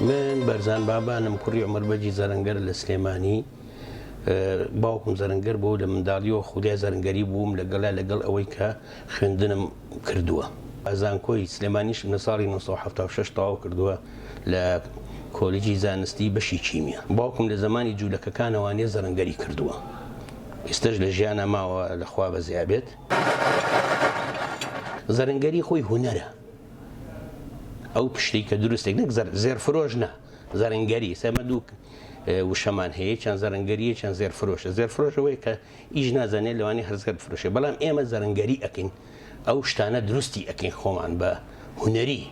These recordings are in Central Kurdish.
من بەرزان بابانم کوڕی عومەر بەجی زەرەنگەر لە سلێمانی باوکم زەرەنگەر بوو لە منداڵیەوە خودای زەرەنگەری بووم لەگەڵ ئەوەی کە خوێندنم کردووە. ئازانکۆی سلێمانیش لە ساڵی 1976 تەواو کردووە لە کۆلێجی زانستی بەشی چیمیە. باوکم لە زمانی جوولەکەکانەوانێ زەرەنگەری کردووە. ئێستش لە ژیانە ماوە لەخوا بەزیابێت. زەرەنگەری خۆی هونەرە. ئەو پشتی کە دروستێک نەک زێرفرۆش نە زەرەنگەری سەمە دوو وشەمان هەیە چەند زەرەنگەریە چەند زێرفرۆشە. زێرفرۆشەوەی کە ئیش نازانێت لەوانی هەرزگەر بفرۆشێ، بەڵام ئێمە زەرەنگەری ئەکەین، ئەو شتانە دروستی ئەکەین خۆمان بە هونەری.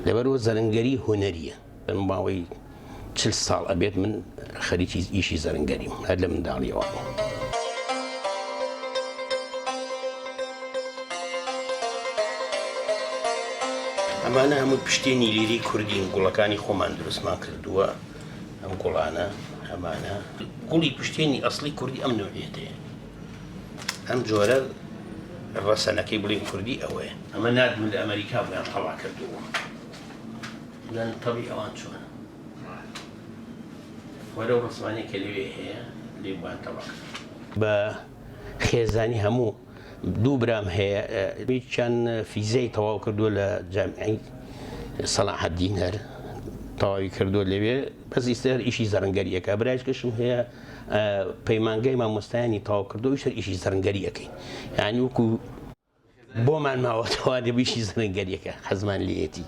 لەبەرەوە زەرەنگەری هونەریە. ماوەی 40 ساڵ ئەبێت من خەریکی ئیشی زەرەنگەریم هەر لە منداڵیەوە. ئەمانە هەموو پشتێنی لیری کوردین گوڵەکانی خۆمان دروستمان کردووە. ئەم گوڵانە ئەمانە گوڵی پشتێنی ئەسڵی کوردی ئەم نوعیەتەیە. ئەم جۆرە ڕەسەنەکەی بڵین کوردی ئەوەیە. ئەمە نردون لە ئەمریکا بۆیان تەڵا کردووە. لەن تەڵی ئەوان چۆنە وەرە ڕسمانێک کە لەوێ هەیە لێ بۆیان تەڵا کرد. بە خێزانی هەموو دوو برام هەیە چەند فیزیای تەواو کردووە لە جامیعەی سەلاحەدین هەر تەواوی کردووە لەوێ، بەس ئیستر ئیشی زەرەنگەریەکە. برایشکەشم هەیە پەیمانگەی مامۆستایانی تەواو کردووە ئیشتر ئیشی زەرەنگەری ئەەکەین، یعنی وەکو بۆمان ماوەتەوا دەبێ ئیشی زەرەنگەریەکە حەزمان لێیەتی.